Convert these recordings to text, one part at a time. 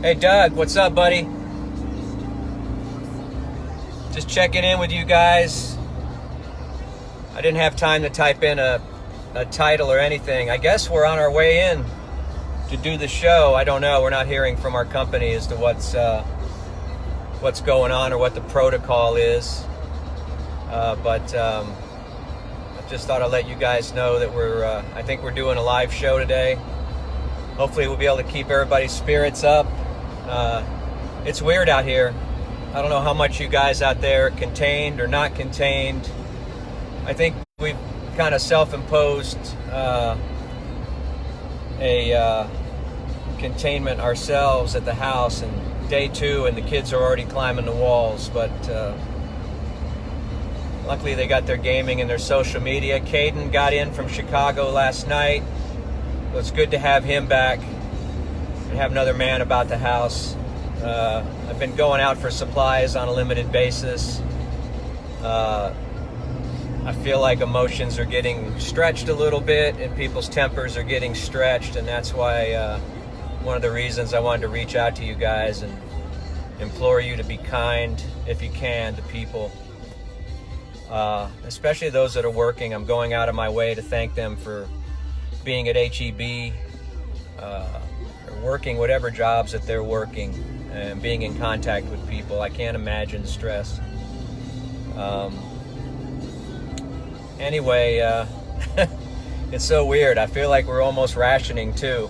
Hey Doug, what's up, buddy? Just checking in with you guys. I didn't have time to type in a title or anything. I guess we're on our way in to do the show. I don't know. We're not hearing from our company as to what's going on or what the protocol is. But I just thought I'd let you guys know that I think we're doing a live show today. Hopefully we'll be able to keep everybody's spirits up. It's weird out here. I don't know how much you guys out there are contained or not contained. I think we've kind of self-imposed a containment ourselves at the house, and day 2 and the kids are already climbing the walls, but luckily they got their gaming and their social media. Caden got in from Chicago last night. So it's good to have him back and have another man about the house. I've been going out for supplies on a limited basis. I feel like emotions are getting stretched a little bit and people's tempers are getting stretched, and that's why one of the reasons I wanted to reach out to you guys and implore you to be kind, if you can, to people. Especially those that are working. I'm going out of my way to thank them for being at HEB, or working whatever jobs that they're working, and being in contact with people. I can't imagine the stress. Anyway, it's so weird. I feel like we're almost rationing too.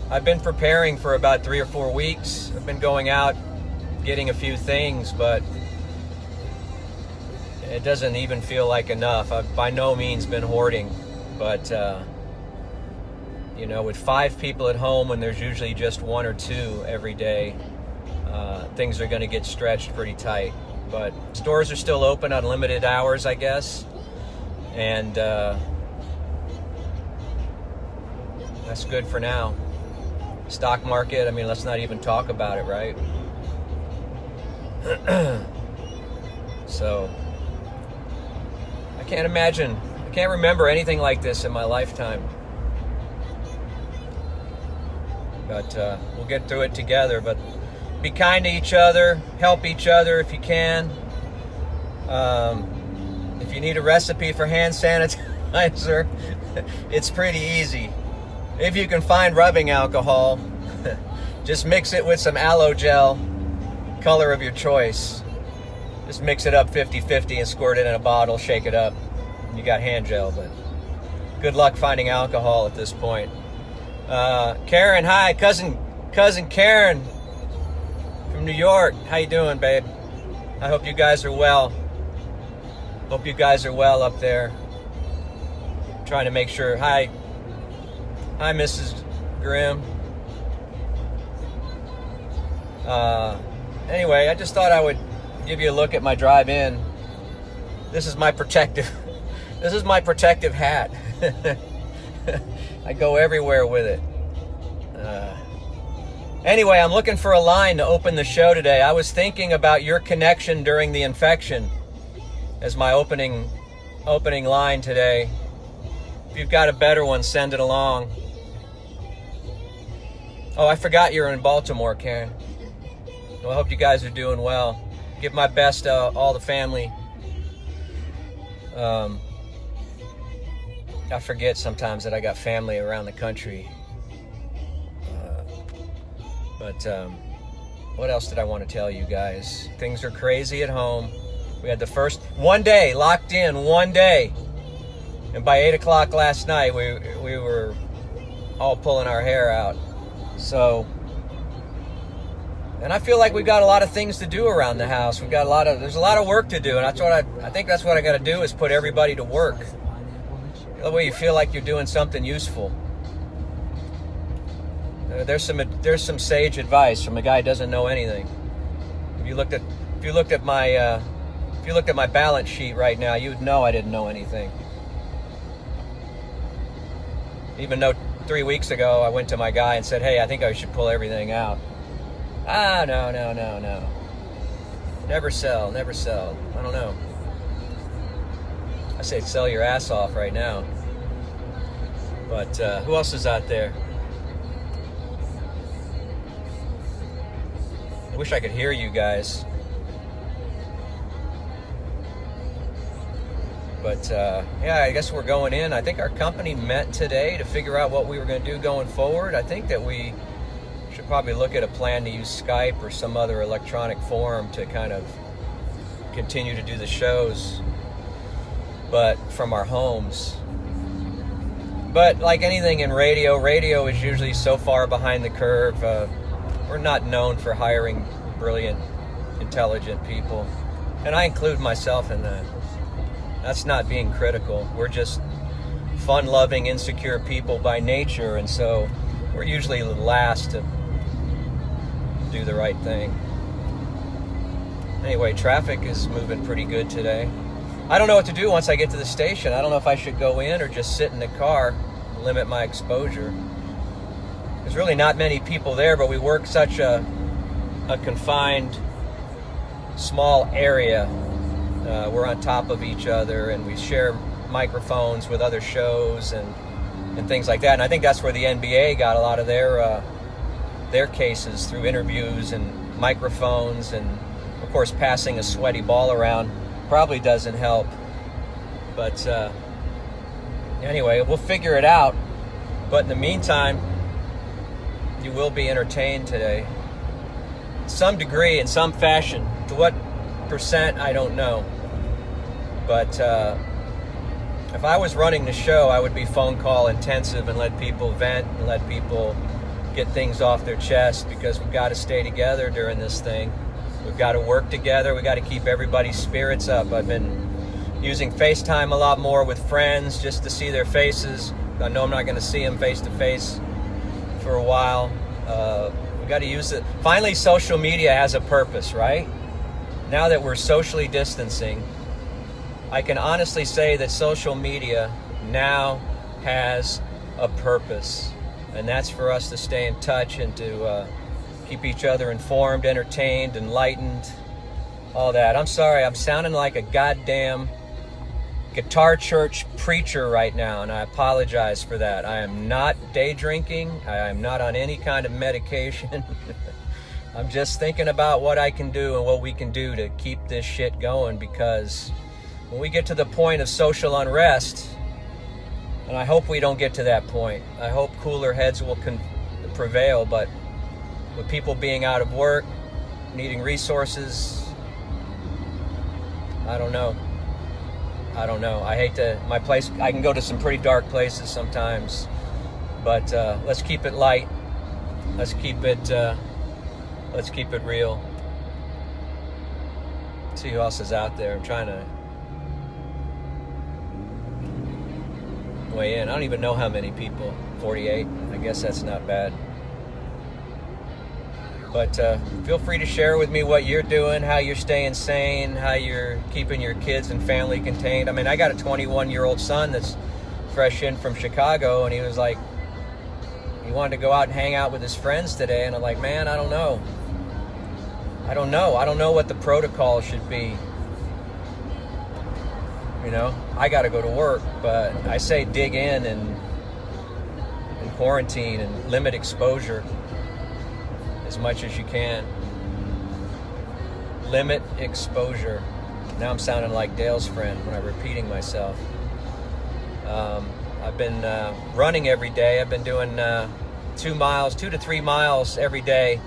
I've been preparing for about 3 or 4 weeks. I've been going out, getting a few things, but it doesn't even feel like enough. I've by no means been hoarding, but with 5 people at home when there's usually just 1 or 2 every day, things are going to get stretched pretty tight. But stores are still open on limited hours, I guess, and that's good for now. Stock market, I mean, let's not even talk about it, right? So I can't remember anything like this in my lifetime. But we'll get through it together. But be kind to each other, help each other if you can. If you need a recipe for hand sanitizer, it's pretty easy. If you can find rubbing alcohol, just mix it with some aloe gel, color of your choice. Just mix it up 50-50 and squirt it in a bottle, shake it up. You got hand gel, but good luck finding alcohol at this point. Karen, hi, cousin Karen from New York. How you doing, babe? I hope you guys are well. Hope you guys are well up there. Trying to make sure. Hi, Mrs. Grimm. Anyway, I just thought I would give you a look at my drive-in. This is my protective hat. I go everywhere with it. Anyway, I'm looking for a line to open the show today. I was thinking about your connection during the infection as my opening line today. If you've got a better one, send it along. Oh, I forgot you're in Baltimore, Karen. Well, I hope you guys are doing well. Give my best to all the family. I forget sometimes that I got family around the country. But what else did I want to tell you guys? Things are crazy at home. We had the first one day, locked in one day. And by 8 o'clock last night, we were all pulling our hair out. So, and I feel like we've got a lot of things to do around the house. There's a lot of work to do. And I think that's what I got to do, is put everybody to work. That way you feel like you're doing something useful. There's some sage advice from a guy who doesn't know anything. If you looked at my balance sheet right now, you would know I didn't know anything. Even though 3 weeks ago I went to my guy and said, "Hey, I think I should pull everything out." No. Never sell. I don't know. I say sell your ass off right now. But who else is out there? I wish I could hear you guys. But yeah, I guess we're going in. I think our company met today to figure out what we were going to do going forward. I think that we should probably look at a plan to use Skype or some other electronic form to kind of continue to do the shows, but from our homes. But like anything in radio is usually so far behind the curve. We're not known for hiring brilliant, intelligent people. And I include myself in that. That's not being critical. We're just fun-loving, insecure people by nature, and so we're usually the last to do the right thing. Anyway, traffic is moving pretty good today. I don't know what to do once I get to the station. I don't know if I should go in or just sit in the car, limit my exposure. There's really not many people there, but we work such a confined, small area. We're on top of each other, and we share microphones with other shows and things like that. And I think that's where the NBA got a lot of their cases, through interviews and microphones, and of course passing a sweaty ball around probably doesn't help. But anyway, we'll figure it out. But in the meantime, you will be entertained today, to some degree, in some fashion. To what percent, I don't know. But if I was running the show, I would be phone call intensive and let people vent and let people get things off their chest, because we've got to stay together during this thing. We've got to work together. We've got to keep everybody's spirits up. I've been using FaceTime a lot more with friends just to see their faces. I know I'm not going to see them face to face for a while. We've got to use it. Finally, social media has a purpose, right? Now that we're socially distancing, I can honestly say that social media now has a purpose, and that's for us to stay in touch and to keep each other informed, entertained, enlightened, all that. I'm sorry, I'm sounding like a goddamn guitar church preacher right now, and I apologize for that. I am not day drinking. I am not on any kind of medication. I'm just thinking about what I can do and what we can do to keep this shit going, because when we get to the point of social unrest, and I hope we don't get to that point, I hope cooler heads will prevail, but with people being out of work, needing resources, I don't know. I hate to, my place, I can go to some pretty dark places sometimes, but let's keep it light. Let's keep it real. See who else is out there. I'm trying to weigh in. I don't even know how many people. 48. I guess that's not bad. But feel free to share with me what you're doing, how you're staying sane, how you're keeping your kids and family contained. I mean, I got a 21-year-old son that's fresh in from Chicago, and he was like, he wanted to go out and hang out with his friends today, and I'm like, man, I don't know. I don't know what the protocol should be. You know, I got to go to work, but I say dig in and quarantine and limit exposure as much as you can. Limit exposure. Now I'm sounding like Dale's friend when I'm repeating myself. I've been running every day. I've been doing 2 to 3 miles every day.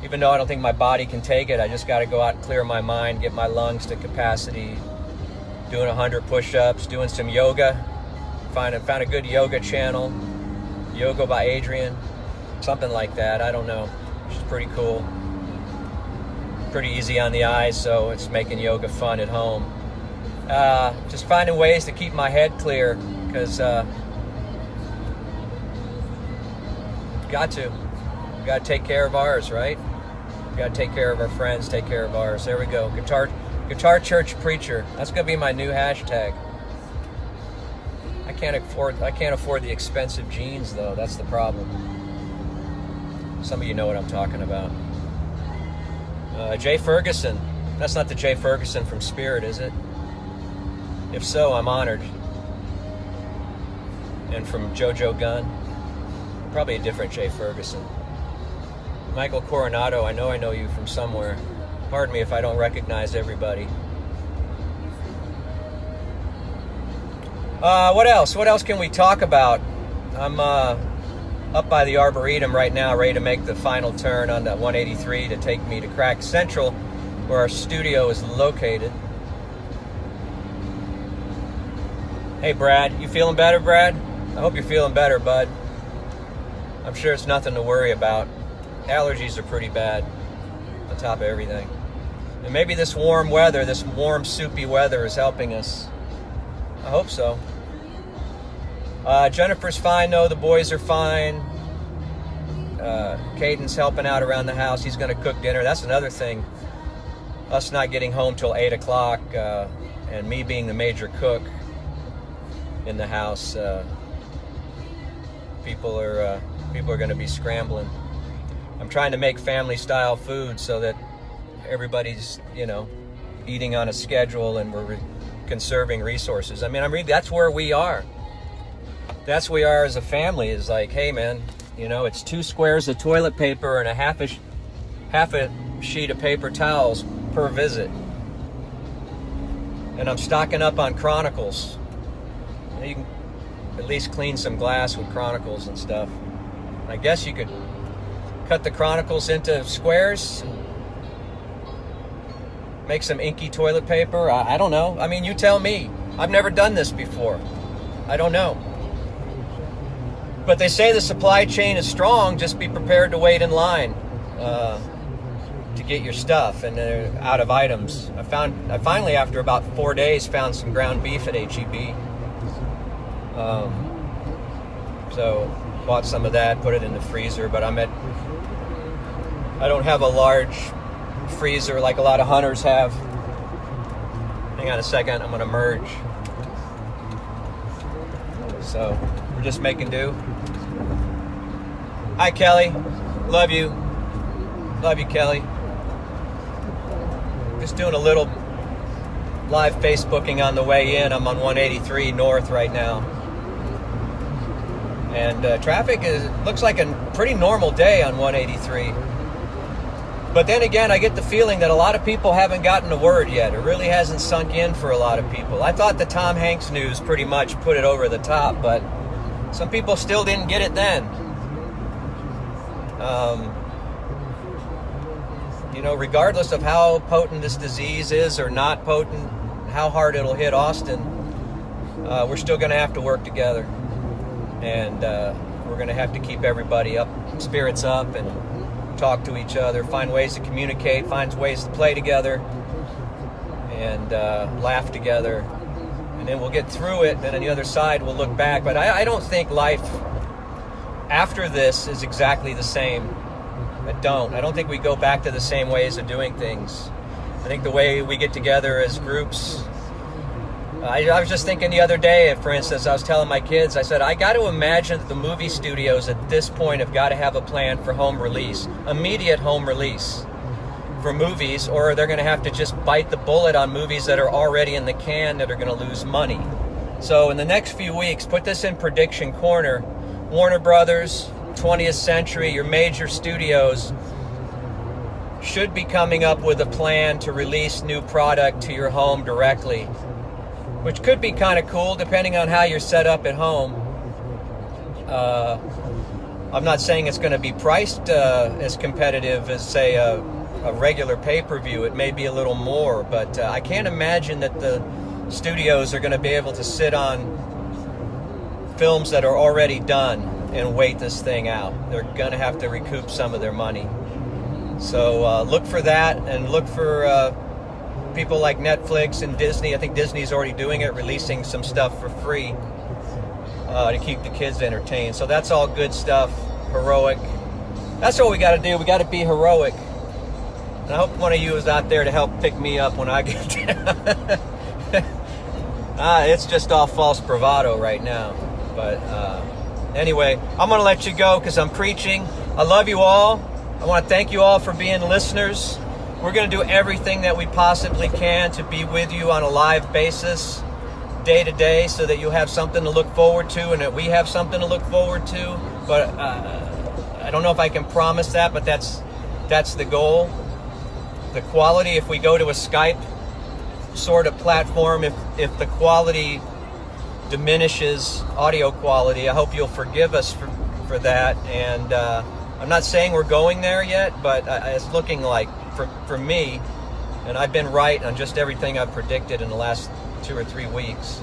Even though I don't think my body can take it, I just got to go out and clear my mind, get my lungs to capacity. Doing 100 push-ups, doing some yoga. Found a good yoga channel. Yoga by Adrian. Something like that. I don't know. Which is pretty cool. Pretty easy on the eyes, so it's making yoga fun at home. Just finding ways to keep my head clear, because got to take care of ours, right? Got to take care of our friends, take care of ours. There we go. Guitar church preacher. That's gonna be my new hashtag. I can't afford the expensive jeans though. That's the problem. Some of you know what I'm talking about. Jay Ferguson. That's not the Jay Ferguson from Spirit, is it? If so, I'm honored. And from JoJo Gunn. Probably a different Jay Ferguson. Michael Coronado, I know you from somewhere. Pardon me if I don't recognize everybody. What else? What else can we talk about? I'm up by the Arboretum right now, ready to make the final turn on that 183 to take me to Crack Central, where our studio is located. Hey, Brad. You feeling better, Brad? I hope you're feeling better, bud. I'm sure it's nothing to worry about. Allergies are pretty bad on top of everything. And maybe this warm weather, this warm, soupy weather is helping us. I hope so. Jennifer's fine, though. The boys are fine. Caden's helping out around the house. He's going to cook dinner. That's another thing. Us not getting home till 8 o'clock and me being the major cook in the house. People are going to be scrambling. I'm trying to make family-style food so that everybody's, eating on a schedule and we're conserving resources. I mean, that's where we are. That's where we are as a family. Is like, hey, man, it's 2 squares of toilet paper and a half a sheet of paper towels per visit. And I'm stocking up on Chronicles. You can at least clean some glass with Chronicles and stuff. I guess you could cut the Chronicles into squares and make some inky toilet paper. I don't know. I mean, you tell me. I've never done this before. I don't know. But they say the supply chain is strong. Just be prepared to wait in line to get your stuff, and they're out of items. I finally, after about 4 days, found some ground beef at H-E-B. So bought some of that, put it in the freezer, but I don't have a large freezer like a lot of hunters have. Hang on a second, I'm gonna merge. So we're just making do. Hi, Kelly. Love you. Love you, Kelly. Just doing a little live Facebooking on the way in. I'm on 183 North right now. And traffic looks like a pretty normal day on 183. But then again, I get the feeling that a lot of people haven't gotten a word yet. It really hasn't sunk in for a lot of people. I thought the Tom Hanks news pretty much put it over the top, but some people still didn't get it then. Regardless of how potent this disease is or not potent, how hard it'll hit Austin, we're still going to have to work together. And we're going to have to keep everybody up, spirits up, and talk to each other, find ways to communicate, find ways to play together, and laugh together. And then we'll get through it, and on the other side we'll look back. But I don't think life after this is exactly the same. I don't think we go back to the same ways of doing things. I think the way we get together as groups, I was just thinking the other day, for instance, I was telling my kids, I said, I got to imagine that the movie studios at this point have got to have a plan for home release, immediate home release for movies, or they're going to have to just bite the bullet on movies that are already in the can that are going to lose money. So in the next few weeks, put this in prediction corner. Warner Brothers, 20th Century, your major studios should be coming up with a plan to release new product to your home directly, which could be kind of cool depending on how you're set up at home. I'm not saying it's going to be priced as competitive as, say, a regular pay-per-view. It may be a little more, but I can't imagine that the studios are going to be able to sit on films that are already done and wait this thing out. They're going to have to recoup some of their money. So look for that, and look for people like Netflix and Disney. I think Disney's already doing it, releasing some stuff for free to keep the kids entertained. So that's all good stuff, heroic. That's what we got to do. We got to be heroic. And I hope one of you is out there to help pick me up when I get down. It's just all false bravado right now. But anyway, I'm going to let you go because I'm preaching. I love you all. I want to thank you all for being listeners. We're going to do everything that we possibly can to be with you on a live basis, day to day, so that you have something to look forward to and that we have something to look forward to. But I don't know if I can promise that, but that's the goal. The quality, if we go to a Skype sort of platform, if the quality diminishes, audio quality, I hope you'll forgive us for that. And I'm not saying we're going there yet, but it's looking like, for me, and I've been right on just everything I've predicted in the last 2 or 3 weeks,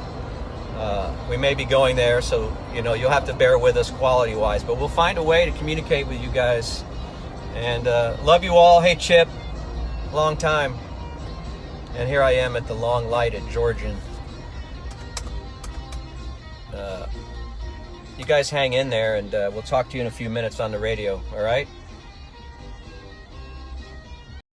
we may be going there, so you'll have to bear with us quality-wise, but we'll find a way to communicate with you guys. And love you all. Hey, Chip, long time. And here I am at the long light at Georgian. You guys hang in there, and we'll talk to you in a few minutes on the radio, all right?